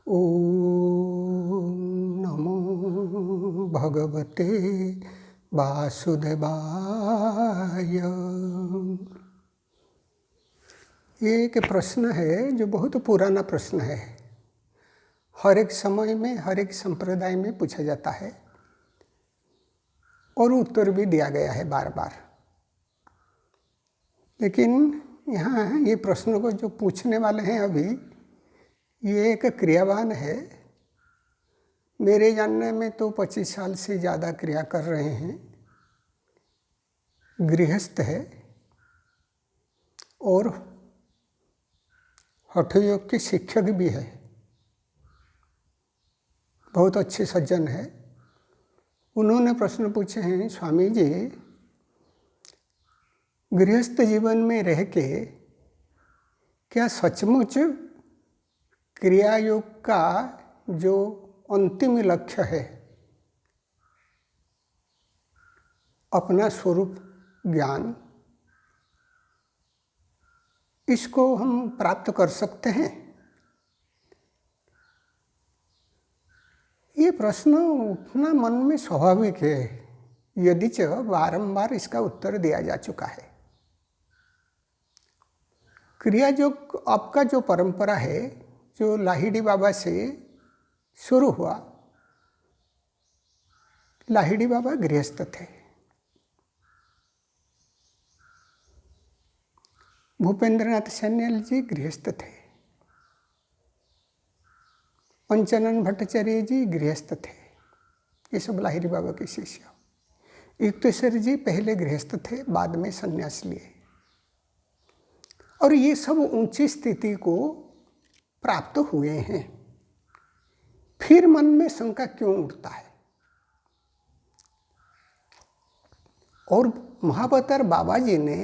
ओम नमो भगवते वासुदेवाय। ये एक प्रश्न है जो बहुत पुराना प्रश्न है। हर एक समय में हर एक संप्रदाय में पूछा जाता है और उत्तर भी दिया गया है बार बार। लेकिन यहाँ ये प्रश्न को जो पूछने वाले हैं अभी, ये एक क्रियावान है। मेरे जानने में तो 25 साल से ज़्यादा क्रिया कर रहे हैं, गृहस्थ है और हठ योग के शिक्षक भी है। बहुत अच्छे सज्जन है। उन्होंने प्रश्न पूछे हैं, स्वामी जी गृहस्थ जीवन में रह के क्या सचमुच क्रिया योग का जो अंतिम लक्ष्य है, अपना स्वरूप ज्ञान, इसको हम प्राप्त कर सकते हैं? ये प्रश्न उठना मन में स्वाभाविक है, यदि बारंबार इसका उत्तर दिया जा चुका है। क्रिया योग आपका जो परंपरा है, जो लाहिड़ी बाबा से शुरू हुआ। लाहिड़ी बाबा गृहस्थ थे। भूपेंद्रनाथ सन्याल जी गृहस्थ थे। पंचानन भट्टाचार्य जी गृहस्थ थे। ये सब लाहिड़ी बाबा के शिष्य। युक्तेश्वर जी पहले गृहस्थ थे, बाद में संन्यास लिए। और ये सब ऊंची स्थिति को प्राप्त हुए हैं। फिर मन में शंका क्यों उठता है? और महावतार बाबा जी ने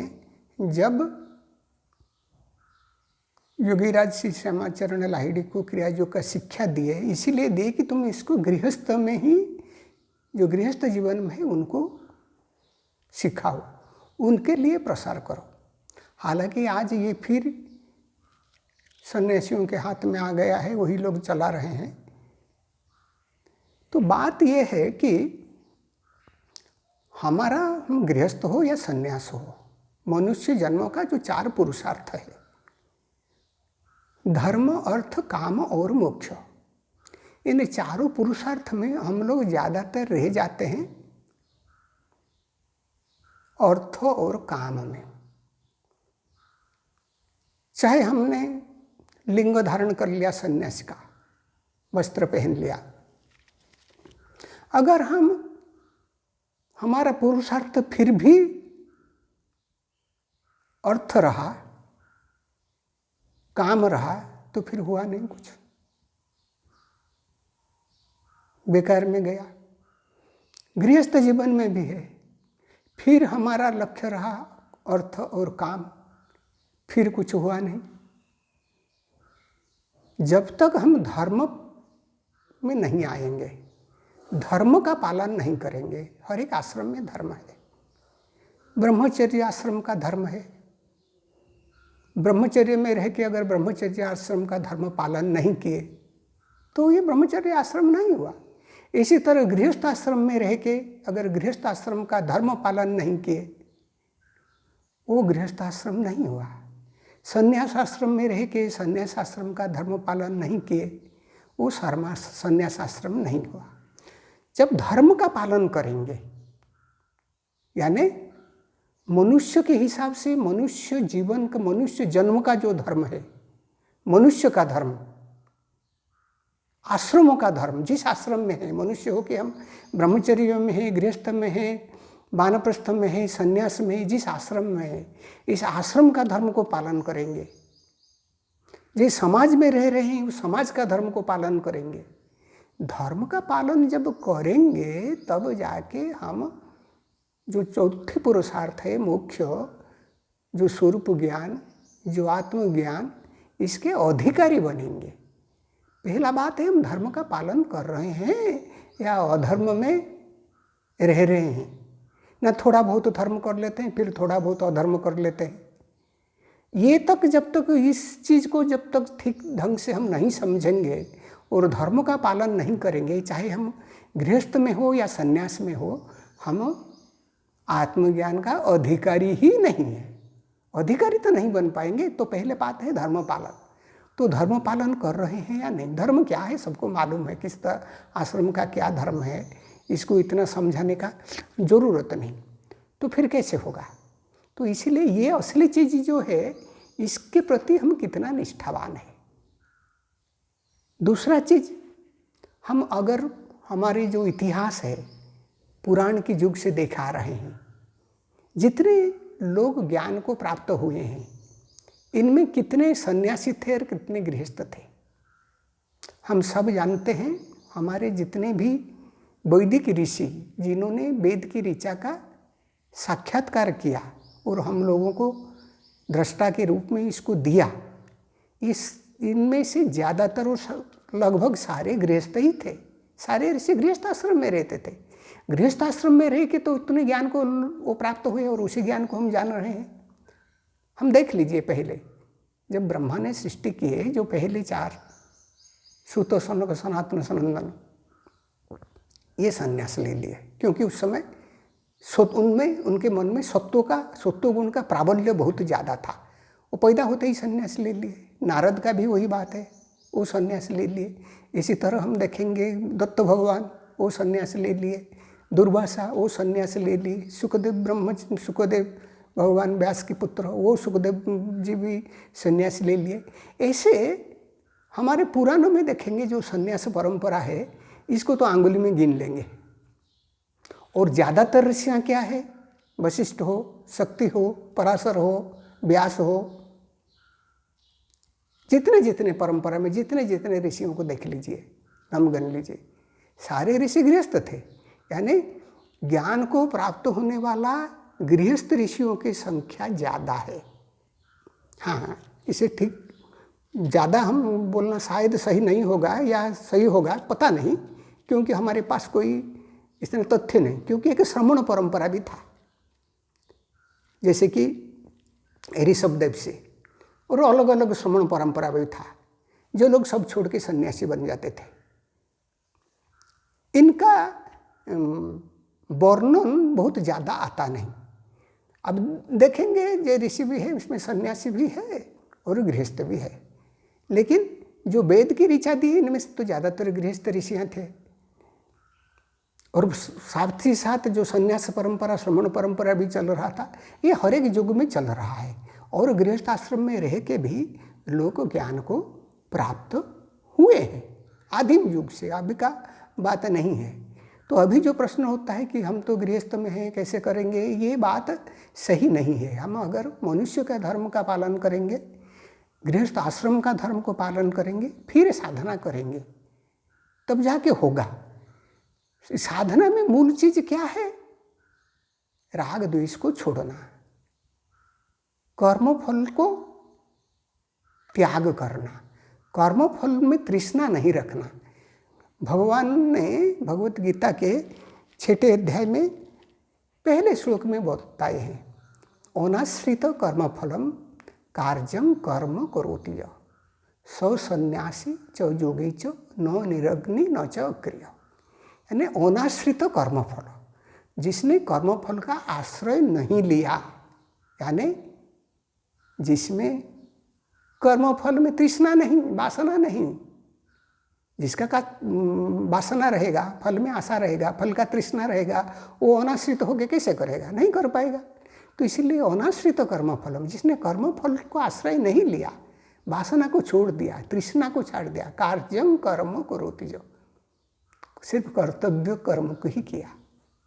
जब योगीराज श्री श्यामाचरण लाहिड़ी को क्रिया योग का शिक्षा दिए, इसीलिए दिए कि तुम इसको गृहस्थ में ही, जो गृहस्थ जीवन में है, उनको सिखाओ, उनके लिए प्रसार करो। हालांकि आज ये फिर सन्यासियों के हाथ में आ गया है, वही लोग चला रहे हैं। तो बात यह है कि हमारा हम गृहस्थ हो या सन्यास हो, मनुष्य जन्म का जो 4 पुरुषार्थ है, धर्म, अर्थ, काम और मोक्ष, इन चारों पुरुषार्थ में हम लोग ज़्यादातर रह जाते हैं अर्थ और काम में। चाहे हमने लिंग धारण कर लिया, सन्यास का वस्त्र पहन लिया, अगर हमारा पुरुषार्थ फिर भी अर्थ रहा, काम रहा, तो फिर हुआ नहीं कुछ, बेकार में गया। गृहस्थ जीवन में भी है, फिर हमारा लक्ष्य रहा अर्थ और काम, फिर कुछ हुआ नहीं। जब तक हम धर्म में नहीं आएंगे, धर्म का पालन नहीं करेंगे। हर एक आश्रम में धर्म है। ब्रह्मचर्य आश्रम का धर्म है। ब्रह्मचर्य में रह के अगर ब्रह्मचर्य आश्रम का धर्म पालन नहीं किए तो ये ब्रह्मचर्य आश्रम नहीं हुआ। इसी तरह गृहस्थ आश्रम में रह के अगर गृहस्थ आश्रम का धर्म पालन नहीं किए, वो गृहस्थ आश्रम नहीं हुआ। संन्यास आश्रम में रह के संन्यास आश्रम का धर्म पालन नहीं किए, वो संन्यास आश्रम नहीं हुआ। जब धर्म का पालन करेंगे, यानी मनुष्य के हिसाब से मनुष्य जीवन का, मनुष्य जन्म का जो धर्म है, मनुष्य का धर्म, आश्रमों का धर्म, जिस आश्रम में है, मनुष्य हो कि हम ब्रह्मचर्य में है, गृहस्थ में है, वानप्रस्थ में है, संन्यास में है, जिस आश्रम में है, इस आश्रम का धर्म को पालन करेंगे। जिस समाज में रह रहे हैं, उस समाज का धर्म को पालन करेंगे। धर्म का पालन जब करेंगे तब जाके हम जो चौथे पुरुषार्थ है, मोक्ष, जो स्वरूप ज्ञान, जो आत्मज्ञान, इसके अधिकारी बनेंगे। पहला बात है, हम धर्म का पालन कर रहे हैं या अधर्म में रह रहे हैं। न थोड़ा बहुत धर्म कर लेते हैं, फिर थोड़ा बहुत अधर्म कर लेते हैं। ये तक जब तक इस चीज़ को जब तक ठीक ढंग से हम नहीं समझेंगे और धर्म का पालन नहीं करेंगे, चाहे हम गृहस्थ में हो या सन्यास में हो, हम आत्मज्ञान का अधिकारी ही नहीं है। अधिकारी तो नहीं बन पाएंगे। तो पहले बात है धर्म पालन। तो धर्म पालन कर रहे हैं या नहीं? धर्म क्या है सबको मालूम है, किस तरह आश्रम का क्या धर्म है, इसको इतना समझाने का ज़रूरत नहीं। तो फिर कैसे होगा? तो इसीलिए ये असली चीज़ जो है, इसके प्रति हम कितना निष्ठावान हैं। दूसरा चीज़, हम अगर हमारे जो इतिहास है पुराण के युग से देखा रहे हैं, जितने लोग ज्ञान को प्राप्त हुए हैं, इनमें कितने सन्यासी थे और कितने गृहस्थ थे। हम सब जानते हैं, हमारे जितने भी वैदिक ऋषि जिन्होंने वेद की ऋचा का साक्षात्कार किया और हम लोगों को दृष्टा के रूप में इसको दिया, इनमें से ज़्यादातर और लगभग सारे गृहस्थ ही थे। सारे ऋषि गृहस्थ आश्रम में रहते थे। गृहस्थ आश्रम में रह के तो इतने ज्ञान को वो प्राप्त हुए और उसी ज्ञान को हम जान रहे हैं। हम देख लीजिए, पहले जब ब्रह्मा ने सृष्टि किए, जो पहले 4 सूत, सनक, सनातन, सनंदन, ये संन्यास ले लिए, क्योंकि उस समय उनमें, उनके मन में सत्व गुण का प्राबल्य बहुत ज़्यादा था। वो पैदा होते ही संन्यास ले लिए। नारद का भी वही बात है, वो संन्यास ले लिए। इसी तरह हम देखेंगे दत्त भगवान, वो संन्यास ले लिए। दुर्वासा, वो संन्यास ले लिए। सुखदेव भगवान व्यास के पुत्र, वो सुखदेव जी भी संन्यास ले लिए। ऐसे हमारे पुराणों में देखेंगे जो संन्यास परंपरा है, इसको तो आंगुली में गिन लेंगे। और ज़्यादातर ऋषियाँ क्या है, वशिष्ठ हो, शक्ति हो, पराशर हो, व्यास हो, जितने जितने परंपरा में जितने जितने ऋषियों को देख लीजिए, नाम गिन लीजिए, सारे ऋषि गृहस्थ थे। यानी ज्ञान को प्राप्त होने वाला गृहस्थ ऋषियों की संख्या ज़्यादा है। हाँ, इसे ठीक ज़्यादा हम बोलना शायद सही नहीं होगा या सही होगा, पता नहीं, क्योंकि हमारे पास कोई इतने तथ्य नहीं। क्योंकि एक श्रमण परंपरा भी था, जैसे कि ऋषभदेव से, और अलग अलग श्रमण परंपरा भी था, जो लोग सब छोड़ के सन्यासी बन जाते थे। इनका वर्णन बहुत ज़्यादा आता नहीं। अब देखेंगे, जो ऋषि भी है उसमें सन्यासी भी है और गृहस्थ भी है, लेकिन जो वेद की ऋचा दी इनमें से तो ज़्यादातर गृहस्थ ऋषियाँ थे। और साथ ही साथ जो सन्यास परंपरा, श्रमण परंपरा भी चल रहा था, ये हर एक युग में चल रहा है। और गृहस्थ आश्रम में रह के भी लोग ज्ञान को प्राप्त हुए हैं आदिम युग से। अभी का बात नहीं है। तो अभी जो प्रश्न होता है कि हम तो गृहस्थ में हैं, कैसे करेंगे, ये बात सही नहीं है। हम अगर मनुष्य के धर्म का पालन करेंगे, गृहस्थ आश्रम का धर्म को पालन करेंगे, फिर साधना करेंगे, तब जाके होगा। साधना में मूल चीज क्या है? राग द्वेष को छोड़ना, कर्मफल को त्याग करना, कर्मफल में तृष्णा नहीं रखना। भगवान ने भगवत गीता के 6ठे अध्याय में पहले श्लोक में बताए हैं, अनाश्रित कर्मफलम कार्यम कर्म करोति यः स सन्यासी च योगी च न निरग्नि न च अक्रिय। यानी अनाश्रित कर्मफल, जिसने कर्मफल का आश्रय नहीं लिया, यानी जिसमें कर्मफल में तृष्णा नहीं, वासना नहीं, जिसका का वासना रहेगा, फल में आशा रहेगा, फल का तृष्णा रहेगा, वो अनाश्रित होकर कैसे करेगा? नहीं कर पाएगा। तो इसीलिए अनाश्रित कर्मफलम, जिसने कर्मफल को आश्रय नहीं लिया, वासना को छोड़ दिया, तृष्णा को छाड़ दिया, कार्यं कर्म करोति जो, सिर्फ कर्तव्य कर्म को ही किया,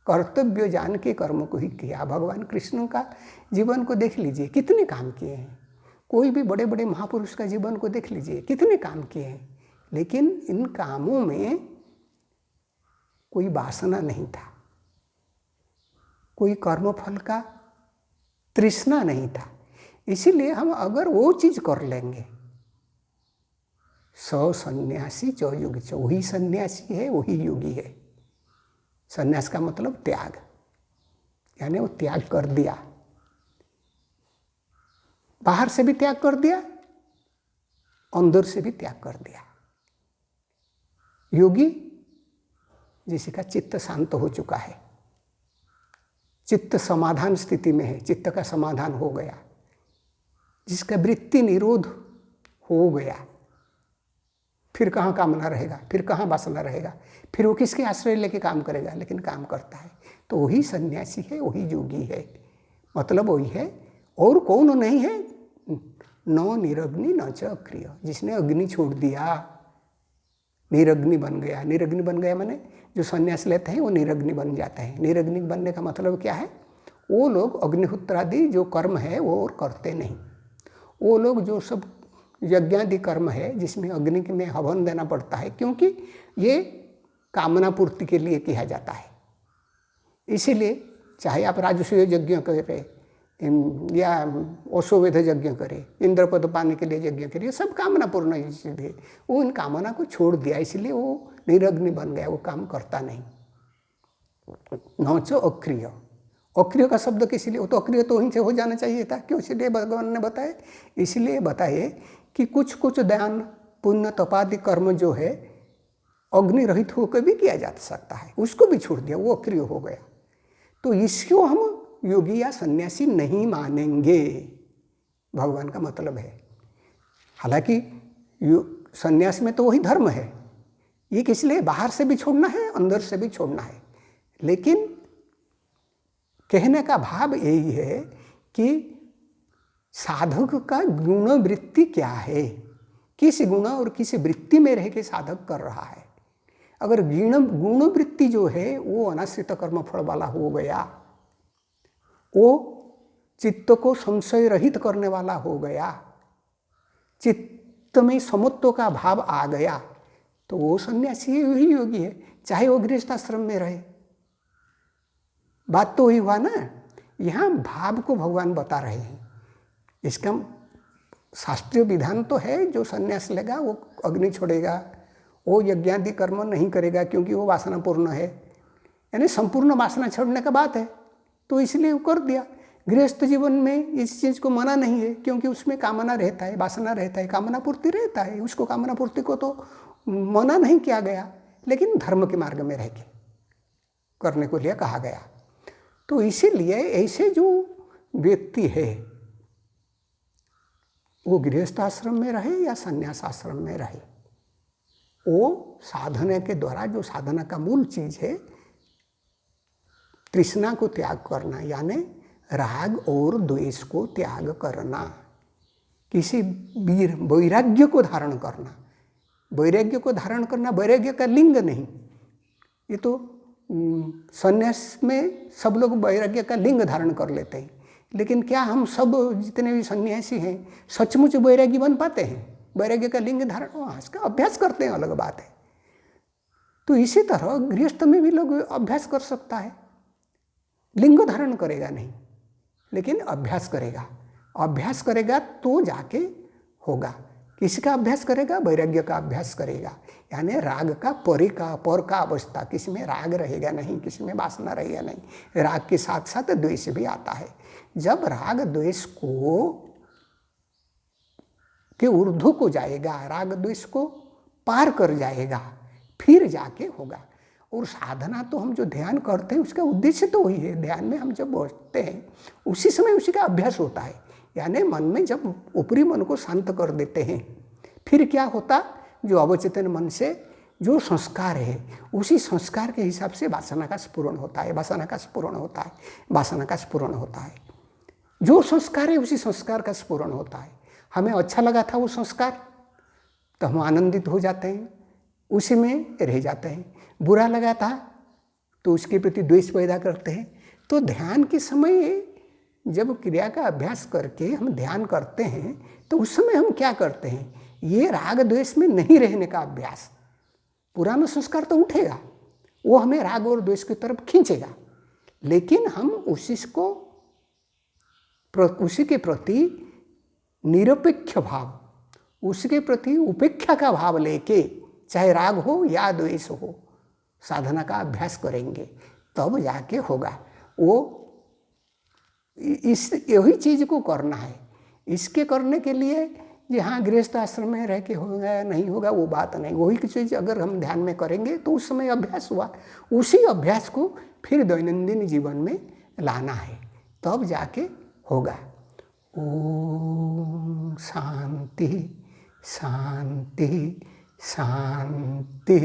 कर्तव्य जान के कर्म को ही किया। भगवान कृष्ण का जीवन को देख लीजिए, कितने काम किए हैं। कोई भी बड़े बड़े महापुरुष का जीवन को देख लीजिए, कितने काम किए हैं, लेकिन इन कामों में कोई वासना नहीं था, कोई कर्मफल का तृष्णा नहीं था। इसीलिए हम अगर वो चीज कर लेंगे, स सन्यासी च योगी च, वही सन्यासी है, वही योगी है। सन्यास का मतलब त्याग, यानी वो त्याग कर दिया, बाहर से भी त्याग कर दिया, अंदर से भी त्याग कर दिया। योगी जिसका चित्त शांत हो चुका है, चित्त समाधान स्थिति में है, चित्त का समाधान हो गया, जिसका वृत्ति निरोध हो गया, फिर कहाँ कामना रहेगा, फिर कहाँ वासना रहेगा, फिर वो किसके आश्रय लेके काम करेगा, लेकिन काम करता है तो वही सन्यासी है, वही योगी है। मतलब वही है, और कौन नहीं है। न निरग्नि न च अक्रिय, जिसने अग्नि छोड़ दिया, निरग्नि बन गया। निरग्नि बन गया माने जो सन्यास लेते हैं वो निरग्नि बन जाते हैं। निरग्नि बनने का मतलब क्या है, वो लोग अग्निहोत्रादि जो कर्म है वो और करते नहीं। वो लोग जो सब यज्ञादि कर्म है जिसमें अग्नि में हवन देना पड़ता है, क्योंकि ये कामना पूर्ति के लिए किया जाता है। इसीलिए चाहे आप राजसूय यज्ञ करें या अश्वमेध यज्ञ करें, इंद्रपद पाने के लिए यज्ञ करें, सब कामना पूर्ण है। इसलिए वो इन कामना को छोड़ दिया, इसलिए वो निरग्नि बन गया, वो काम करता नहीं। नौचो अक्रिय, अक्रिय का शब्द किस लिए, वो तो अक्रिय तो वहीं से हो जाना चाहिए था, क्यों? इसलिए भगवान ने बताए, इसलिए बताए कि कुछ कुछ दान पुण्य तपादि कर्म जो है अग्नि रहित होकर भी किया जा सकता है, उसको भी छोड़ दिया, वो अक्रिय हो गया। तो इसको हम योगी या सन्यासी नहीं मानेंगे, भगवान का मतलब है। हालांकि सन्यास में तो वही धर्म है, ये किस लिए, बाहर से भी छोड़ना है, अंदर से भी छोड़ना है। लेकिन कहने का भाव यही है कि साधक का गुण वृत्ति क्या है, किस गुण और किस वृत्ति में रह के साधक कर रहा है। अगर गुण वृत्ति जो है वो अनाश्रित कर्म फल वाला हो गया, वो चित्त को संशय रहित करने वाला हो गया, चित्त में समत्व का भाव आ गया, तो वो सन्यासी वही योगी है, चाहे वो गृहस्थाश्रम में रहे। बात तो वही हुआ ना, यहाँ भाव को भगवान बता रहे हैं। इसका शास्त्रीय विधान तो है, जो सन्यास लेगा वो अग्नि छोड़ेगा, वो यज्ञादि कर्म नहीं करेगा क्योंकि वो वासना पूर्ण है, यानी संपूर्ण वासना छोड़ने का बात है, तो इसलिए वो कर दिया। गृहस्थ जीवन में इस चीज़ को मना नहीं है, क्योंकि उसमें कामना रहता है, वासना रहता है, कामना पूर्ति रहता है, उसको कामना पूर्ति को तो मना नहीं किया गया, लेकिन धर्म के मार्ग में रह के करने को लिए कहा गया। तो इसीलिए ऐसे जो व्यक्ति है वो गृहस्थ आश्रम में रहे या संन्यास आश्रम में रहे, वो साधना के द्वारा, जो साधना का मूल चीज है, तृष्णा को त्याग करना, यानी राग और द्वेष को त्याग करना, किसी वैराग्य को धारण करना। वैराग्य को धारण करना, वैराग्य का लिंग नहीं, ये तो संन्यास में सब लोग वैराग्य का लिंग धारण कर लेते हैं, लेकिन क्या हम सब जितने भी सन्यासी हैं सचमुच वैरागी बन पाते हैं? वैराग्य का लिंग धारण, इसका अभ्यास करते हैं, अलग बात है। तो इसी तरह गृहस्थ में भी लोग अभ्यास कर सकता है, लिंग धारण करेगा नहीं, लेकिन अभ्यास करेगा। अभ्यास करेगा तो जाके होगा। किसका अभ्यास करेगा? वैराग्य का अभ्यास करेगा, यानी राग का पर का अवस्था, किसी में राग रहेगा नहीं, किसी में वासना रहेगा नहीं। राग के साथ साथ द्वेष भी आता है। जब राग द्वेष को के ऊर्ध्व को जाएगा, राग द्वेष को पार कर जाएगा, फिर जाके होगा। और साधना तो हम जो ध्यान करते हैं उसका उद्देश्य तो वही है। ध्यान में हम जब बैठते हैं उसी समय उसी का अभ्यास होता है, यानी मन में जब ऊपरी मन को शांत कर देते हैं, फिर क्या होता, जो अवचेतन मन से जो संस्कार है उसी संस्कार के हिसाब से वासना का स्फुरण होता है, वासना का स्फुरण होता है, वासना का स्फुरण होता है। जो संस्कार है उसी संस्कार का स्फुरण होता है। हमें अच्छा लगा था वो संस्कार तो हम आनंदित हो जाते हैं, उसी में रह जाते हैं। बुरा लगा था तो उसके प्रति द्वेष पैदा करते हैं। तो ध्यान के समय जब क्रिया का अभ्यास करके हम ध्यान करते हैं तो उस समय हम क्या करते हैं, ये राग द्वेष में नहीं रहने का अभ्यास। पुराना संस्कार तो उठेगा, वो हमें राग और द्वेष की तरफ खींचेगा, लेकिन हम उसी के प्रति निरपेक्ष भाव, उसके प्रति उपेक्षा का भाव लेके, चाहे राग हो या द्वेष हो, साधना का अभ्यास करेंगे तब जाके होगा। वो यही चीज़ को करना है। इसके करने के लिए जी हाँ, गृहस्थ आश्रम में रह के होगा या नहीं होगा वो बात नहीं, वही की चीज़ अगर हम ध्यान में करेंगे तो उस समय अभ्यास हुआ, उसी अभ्यास को फिर दैनंदिन जीवन में लाना है, तब जाके होगा। ओम शांति शांति शांति।